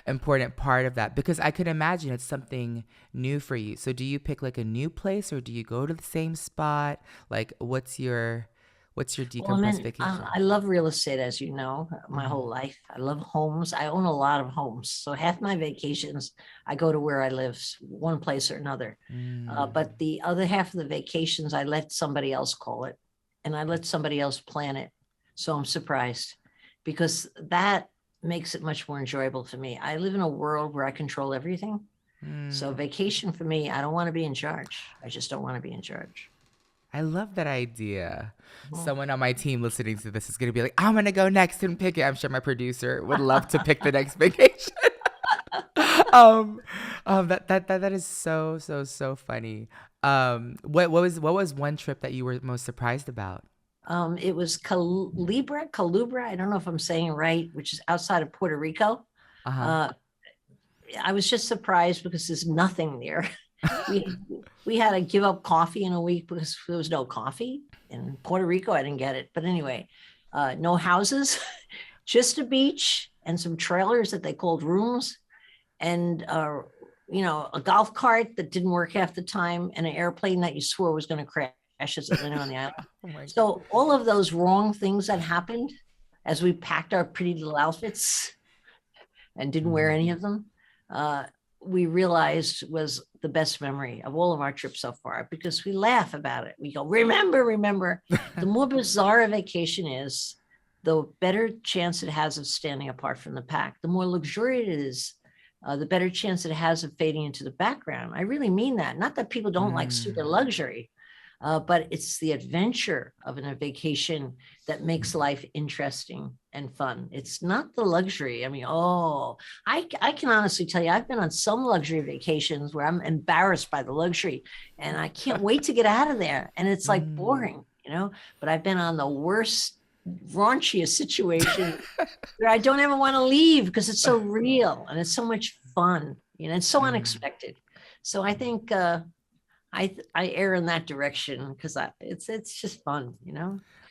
important part of that because I could imagine it's something new for you. So do you pick like a new place or do you go to the same spot? Like what's your Well, I decompressed mean, vacation? I love real estate, as you know, my Mm-hmm. whole life. I love homes. I own a lot of homes. So half my vacations, I go to where I live, one place or another. Mm. But the other half of the vacations, I let somebody else call it and I let somebody else plan it. So I'm surprised because that makes it much more enjoyable for me. I live in a world where I control everything. So Mm. vacation for me, I don't want to be in charge. I just don't want to be in charge. I love that idea. Mhm. Someone on my team listening to this is going to be like, I'm going to go next and pick it. I'm sure my producer would love to pick the next vacation. um, that is so funny. What was one trip that you were most surprised about? It was Calubra. I don't know if I'm saying it right, which is outside of Puerto Rico. Uh-huh. Uh, I was just surprised because there's nothing there. We we had to give up coffee in a week because there was no coffee in Puerto Rico. I didn't get it, but anyway, no houses, just a beach and some trailers that they called rooms, and a golf cart that didn't work half the time, and an airplane that you swore was going to crash as it landed on the island. Oh my God. So all of those wrong things that happened as we packed our pretty little outfits and didn't wear Mhm. any of them, uh, we realized was the best memory of all of our trips so far because we laugh about it. We go, remember, remember. The more bizarre a vacation is, the better chance it has of standing apart from the pack. The more luxurious it is, the better chance it has of fading into the background. I really mean that. Not that people don't like super Mm. luxury, but it's the adventure of a vacation that makes life interesting and fun. It's not the luxury. I mean, I can honestly tell you, I've been on some luxury vacations where I'm embarrassed by the luxury and I can't wait to get out of there. And it's like Mm. boring. But I've been on the worst, raunchiest situation where I don't ever want to leave because it's so real and it's so much fun. It's so Mm. unexpected. So I think I err in that direction because it's just fun.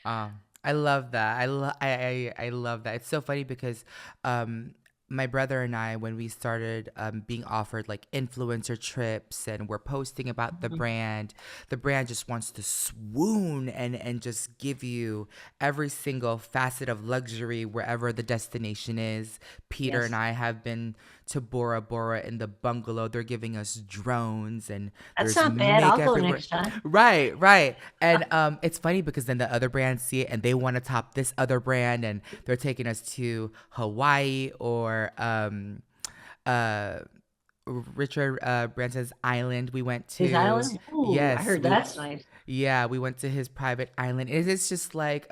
Oh, I love that. I love that. It's so funny because um my brother and I, when we started being offered like influencer trips and we're posting about Mhm. the brand just wants to swoon and just give you every single facet of luxury wherever the destination is. Peter and Yes, I have been to Bora Bora in the bungalow. They're giving us drones and that's there's not bad. I'll makeup go everywhere. next time. Right, right. And it's funny because then the other brands see it and they want to top this other brand and they're taking us to Hawaii or uh Richard Branson's island we went His to. island. Ooh, I Yes, heard we that's nice. yeah, we went to his private island. It's just like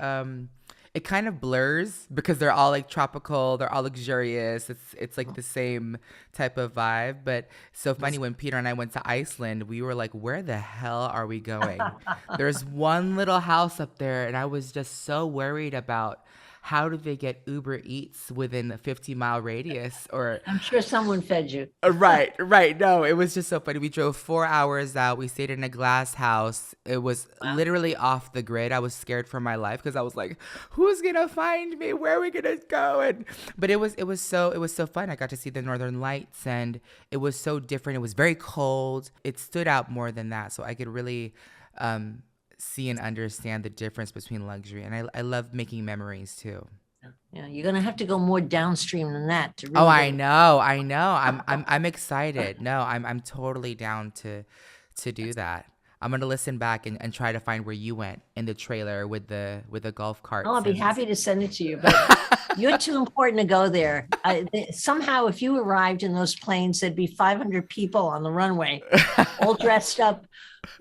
it kind of blurs because they're all like tropical, they're all luxurious. It's like the same type of vibe. But so funny Yes. when Peter and I went to Iceland, we were like, where the hell are we going? There's one little house up there, and I was just so worried about how do they get Uber Eats within a 50-mile radius or I'm sure someone fed you. Right, right. No, it was just so funny. We drove 4 hours out. We stayed in a glass house. It was Wow. literally off the grid. I was scared for my life because I was like, "Who's gonna find me? Where are we gonna go?" And but it was so fun. I got to see the Northern Lights, and it was so different. It was very cold. It stood out more than that, so I could really um, see and understand the difference between luxury. And I love making memories too. Yeah, you're gonna have to go more downstream than that to Oh, really I get. know, I know. I'm excited. No, I'm totally down to do that. I'm gonna listen back and try to find where you went in the trailer with the golf Oh, I'll carts be and happy to send it to you, but you're too important to go there. Somehow, if you arrived in those planes, there'd be 500 people on the runway. all dressed up,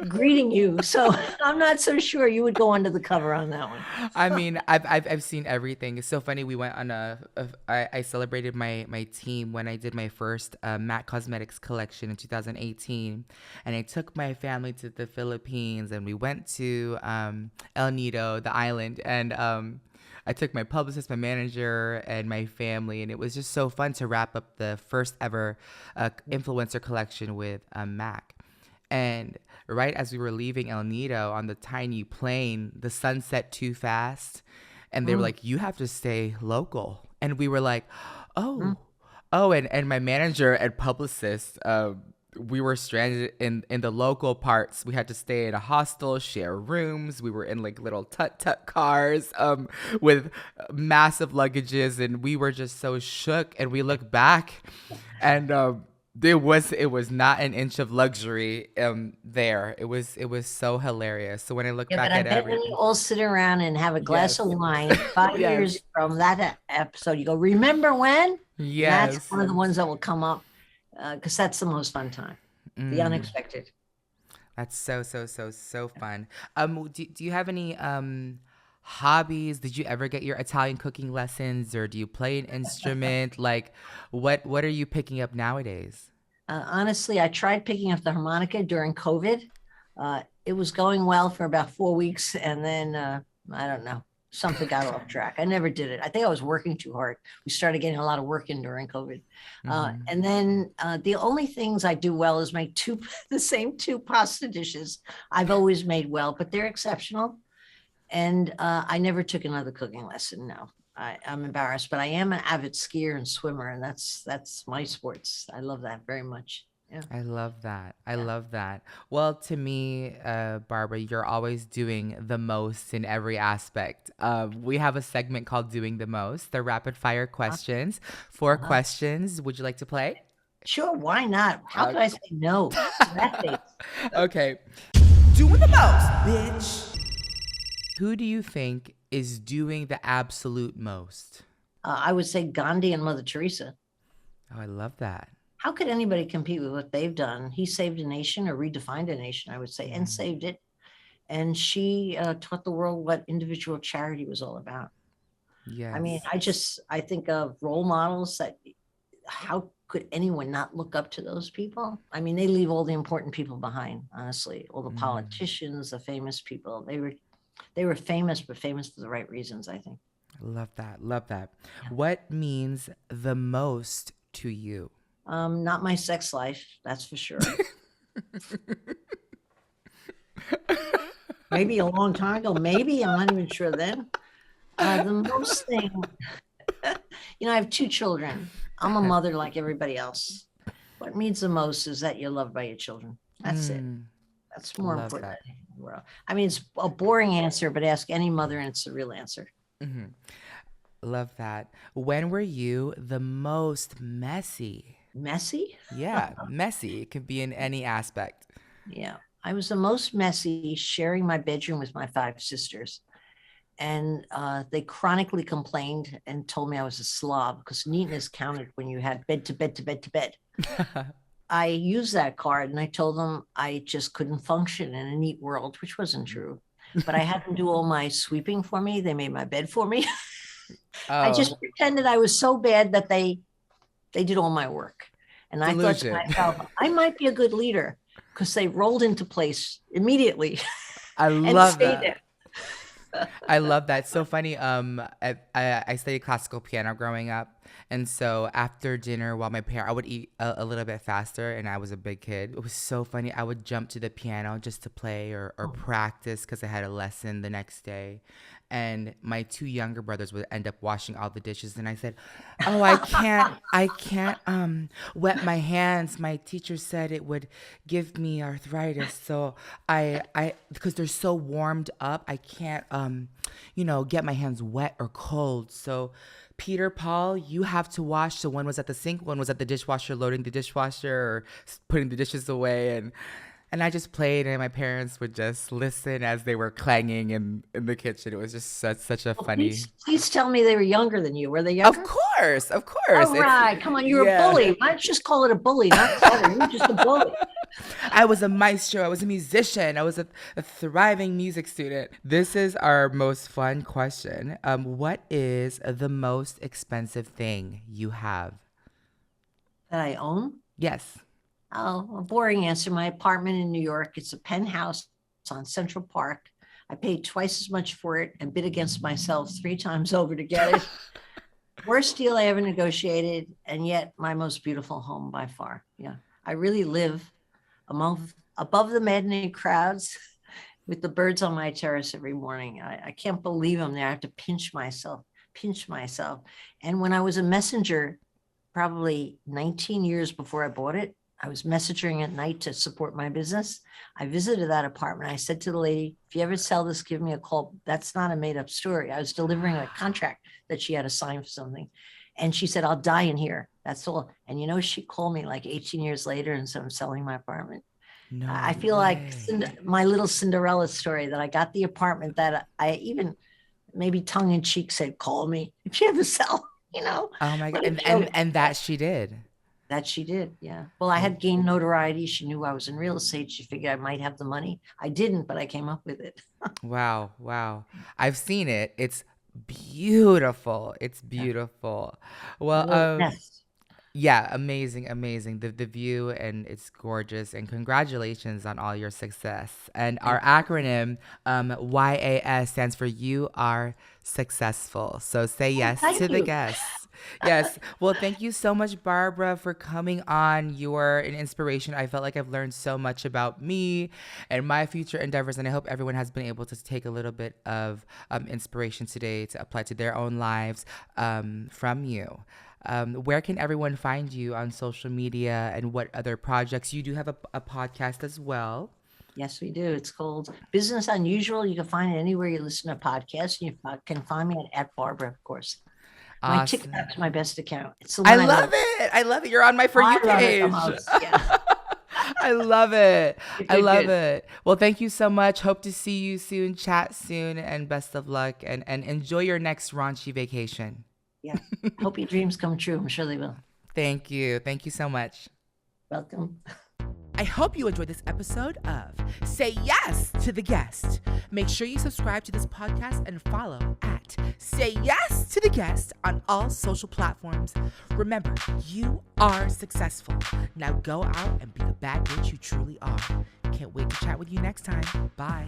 greeting you. So I'm not so sure you would go under the cover on that one. I mean, I've seen everything. It's so funny. We went on I celebrated my team when I did my first MAC Cosmetics collection in 2018, and I took my family to the Philippines, and we went to El Nido, the island, and I took my publicist, my manager, and my family, and it was just so fun to wrap up the first ever influencer collection with MAC. And right as we were leaving El Nido on the tiny plane, the sun set too fast. And they were like, you have to stay local. And we were like, oh, and my manager and publicist, we were stranded in the local parts. We had to stay in a hostel, share rooms. We were in like little tut-tut cars with massive luggages. And we were just so shook. And we looked back and it was not an inch of luxury there. It was so hilarious. So when I look back But I at bet when everything, you all sit around and have a glass of wine 5 Yes. years from that episode, you go, remember when? yes, That's one of the ones that will come up because that's the most fun time, the unexpected. that's so fun. Do you have any hobbies? Did you ever get your Italian cooking lessons, or do you play an instrument? Like, what are you picking up nowadays? Honestly, I tried picking up the harmonica during COVID. It was going well for about 4 weeks, and then I don't know, something got off track. I never did it. I think I was working too hard. We started getting a lot of work in during COVID, and then the only things I do well is make the same two pasta dishes I've always made well, but they're exceptional. And I never took another cooking lesson. No, I'm embarrassed, but I am an avid skier and swimmer, and that's my sports. I love that very much. Yeah. I love that. I love that. Well, to me, Barbara, you're always doing the most in every aspect. We have a segment called Doing the Most. They're rapid fire questions. 4 questions. Would you like to play? Sure, why not? How could I say no to that face? Okay. Doing the most, bitch. Who do you think is doing the absolute most? I would say Gandhi and Mother Teresa. Oh, I love that. How could anybody compete with what they've done? He saved a nation, or redefined a nation, I would say, and saved it. And she taught the world what individual charity was all about. Yes. I mean, I think of role models that how could anyone not look up to those people? I mean, they leave all the important people behind, honestly, all the politicians, the famous people. They were famous, but famous for the right reasons, I think. Love that. Love that. What means the most to you? Not my sex life, that's for sure. Maybe a long time ago, maybe, I'm not even sure then. The most thing, I have 2 children. I'm a mother like everybody else. What means the most is that you're loved by your children. That's it. That's more Love important. that. World. I mean, it's a boring answer, but ask any mother and it's the real answer. Love that. When were you the most messy? Messy? Yeah, messy. It can be in any aspect. Yeah. I was the most messy sharing my bedroom with my 5 sisters. And they chronically complained and told me I was a slob because neatness counted when you had bed to bed to bed to bed. I used that card and I told them I just couldn't function in a neat world, which wasn't true. But I had them do all my sweeping for me. They made my bed for me. I just pretended I was so bad that they did all my work. And I thought to myself, I might be a good leader because they rolled into place immediately. I love stayed that. there. I love that. So funny. I studied classical piano growing up, and so after dinner, while I would eat a little bit faster, and I was a big kid. It was so funny. I would jump to the piano just to play or practice because I had a lesson the next day, and my 2 younger brothers would end up washing all the dishes, and I said, "Oh, I can't wet my hands. My teacher said it would give me arthritis, so I because they're so warmed up, I can't get my hands wet or cold. So Peter, Paul, you have to wash." So one was at the sink, one was at the dishwasher, loading the dishwasher or putting the dishes away, and I just played, and my parents would just listen as they were clanging in the kitchen. It was just such a funny. Please tell me they were younger than you. Were they younger? Of course. All right, come on, you're a bully. Why don't you just call it a bully, not clever? You're just a bully. I was a maestro. I was a musician. I was a thriving music student. This is our most fun question. What is the most expensive thing you have? That I own? Yes. Oh, a boring answer. My apartment in New York. It's a penthouse on Central Park. I paid twice as much for it and bid against myself 3 times over to get it. Worst deal I ever negotiated, and yet my most beautiful home by far. Yeah, I really live above the maddening crowds with the birds on my terrace every morning. I can't believe I'm there. I have to pinch myself. And when I was a messenger, probably 19 years before I bought it, I was messaging at night to support my business. I visited that apartment. I said to the lady, if you ever sell this, give me a call. That's not a made up story. I was delivering a contract that she had to sign for something. And she said, I'll die in here. That's all. And she called me like 18 years later and said, I'm selling my apartment. No I feel way. like my little Cinderella story that I got the apartment that I even maybe tongue in cheek said, call me if you ever sell, Oh my God. What a And that she did. That she did, yeah. Well, I had gained notoriety. She knew I was in real estate. She figured I might have the money. I didn't, but I came up with it. Wow. I've seen it. It's beautiful. It's beautiful. Well, Nest. yeah, amazing. The view, and it's gorgeous. And congratulations on all your success. And our acronym, YAS, stands for You Are Successful. So say yes thank to the you. guests. Yes. Well, thank you so much, Barbara, for coming on. You are an inspiration. I felt like I've learned so much about me and my future endeavors. And I hope everyone has been able to take a little bit of inspiration today to apply to their own lives from you. Where can everyone find you on social media, and what other projects? You do have a podcast as well. Yes, we do. It's called Business Unusual. You can find it anywhere you listen to podcasts. You can find me at Barbara, of course. My Awesome. TikTok's my best account. It's the I one love it. I love it. You're on my For You I love it page. the most. Yeah. I love it. I Good, love good. it. Well, thank you so much. Hope to see you soon, chat soon, and best of luck, and enjoy your next raunchy vacation. Yeah. Hope your dreams come true. I'm sure they will. Thank you. Thank you so much. Welcome. I hope you enjoyed this episode of Say Yes to the Guest. Make sure you subscribe to this podcast and follow at Say Yes to the Guest on all social platforms. Remember, you are successful. Now go out and be the bad bitch you truly are. Can't wait to chat with you next time. Bye.